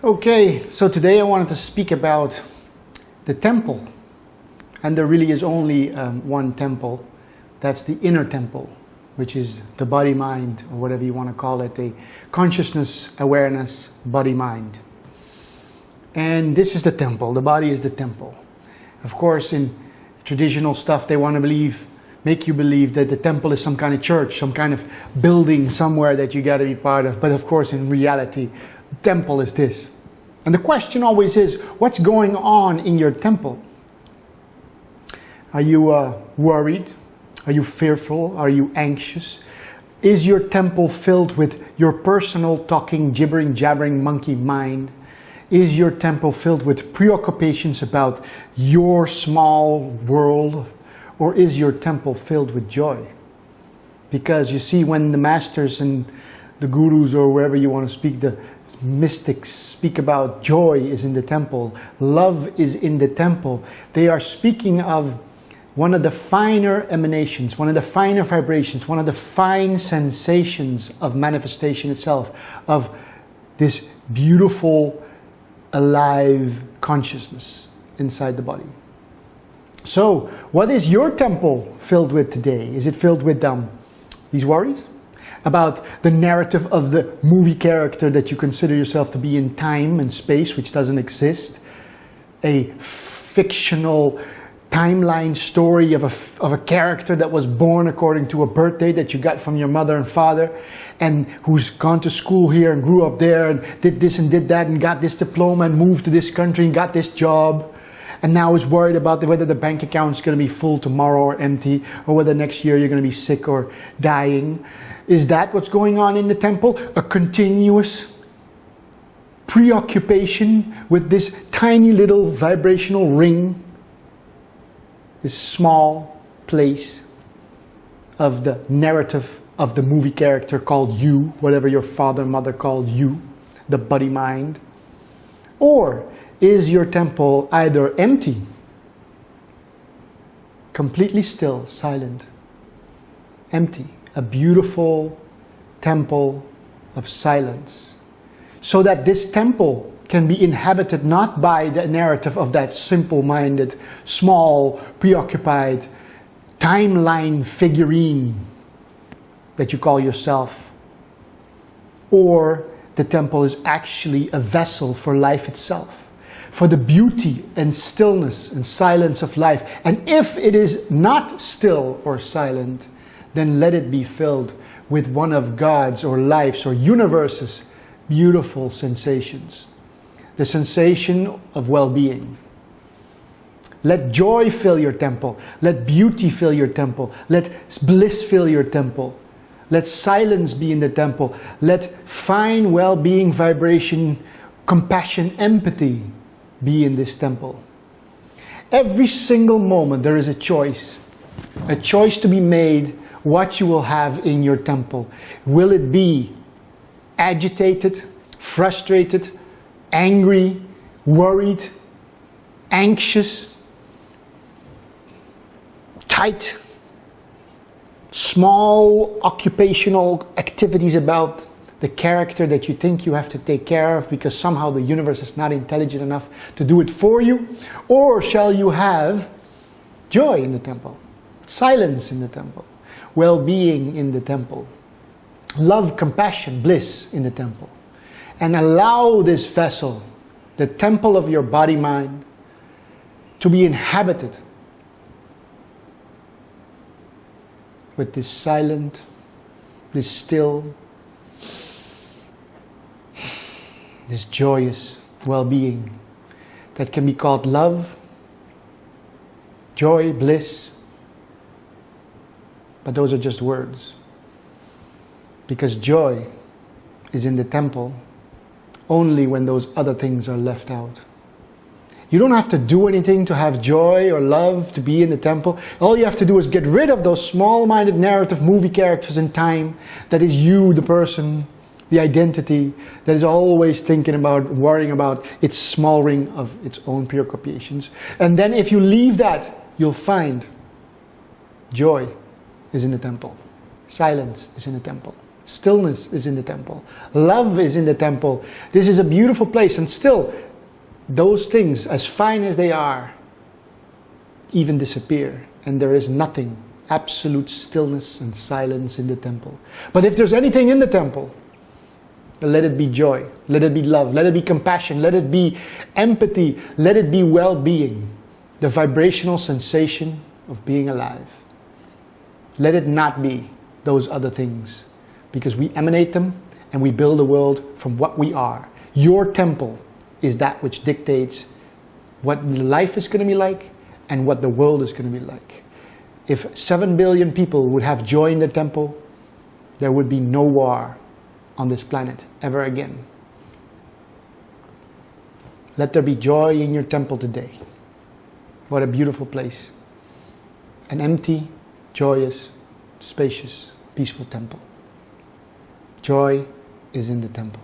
Okay, so today I wanted to speak about the temple. And there really is only one temple. That's the inner temple, which is the body, mind, or whatever you want to call it, a consciousness, awareness, body, mind. And this is the temple. The body is the temple. Of course, in traditional stuff, they want to make you believe that the temple is some kind of church, some kind of building somewhere that you got to be part of. But of course, in reality, the temple is this. And the question always is, what's going on in your temple? Are you worried? Are you fearful? Are you anxious? Is your temple filled with your personal talking, gibbering, jabbering monkey mind? Is your temple filled with preoccupations about your small world? Or is your temple filled with joy? Because you see, when the masters and the gurus, or wherever you want to speak, the mystics speak about joy is in the temple, love is in the temple, they are speaking of one of the finer emanations, one of the finer vibrations, one of the fine sensations of manifestation itself, of this beautiful, alive consciousness inside the body. So, what is your temple filled with today? Is it filled with these worries? About the narrative of the movie character that you consider yourself to be in time and space, which doesn't exist? A fictional timeline story of a character that was born according to a birthday that you got from your mother and father, and who's gone to school here and grew up there and did this and did that and got this diploma and moved to this country and got this job, and now is worried about whether the bank account is going to be full tomorrow or empty, or whether next year you're going to be sick or dying. Is that what's going on in the temple? A continuous preoccupation with this tiny little vibrational ring, this small place of the narrative of the movie character called you, whatever your father and mother called you, the body mind? Or is your temple either empty, completely still, silent, empty, a beautiful temple of silence, so that this temple can be inhabited not by the narrative of that simple-minded, small, preoccupied, timeline figurine that you call yourself, or the temple is actually a vessel for life itself, for the beauty and stillness and silence of life. And if it is not still or silent, then let it be filled with one of God's or life's or universe's beautiful sensations. The sensation of well-being. Let joy fill your temple. Let beauty fill your temple. Let bliss fill your temple. Let silence be in the temple. Let fine well-being, vibration, compassion, empathy be in this temple. Every single moment there is a choice to be made what you will have in your temple. Will it be agitated, frustrated, angry, worried, anxious, tight, small occupational activities about the character that you think you have to take care of because somehow the universe is not intelligent enough to do it for you? Or shall you have joy in the temple, silence in the temple, well-being in the temple, love, compassion, bliss in the temple? And allow this vessel, the temple of your body-mind, to be inhabited with this silent, this still, this joyous well-being that can be called love, joy, bliss. But those are just words. Because joy is in the temple only when those other things are left out. You don't have to do anything to have joy or love to be in the temple. All you have to do is get rid of those small-minded narrative movie characters in time that is you, the person, the identity, that is always thinking about, worrying about its small ring of its own preoccupations. And then if you leave that, you'll find joy is in the temple. Silence is in the temple. Stillness is in the temple. Love is in the temple. This is a beautiful place. And still, those things, as fine as they are, even disappear. And there is nothing, absolute stillness and silence in the temple. But if there's anything in the temple, let it be joy, let it be love, let it be compassion, let it be empathy, let it be well-being, the vibrational sensation of being alive. Let it not be those other things, because we emanate them and we build a world from what we are. Your temple is that which dictates what life is going to be like and what the world is going to be like. If 7 billion people would have joy in the temple, there would be no war on this planet ever again. Let there be joy in your temple today. What a beautiful place. An empty, joyous, spacious, peaceful temple. Joy is in the temple.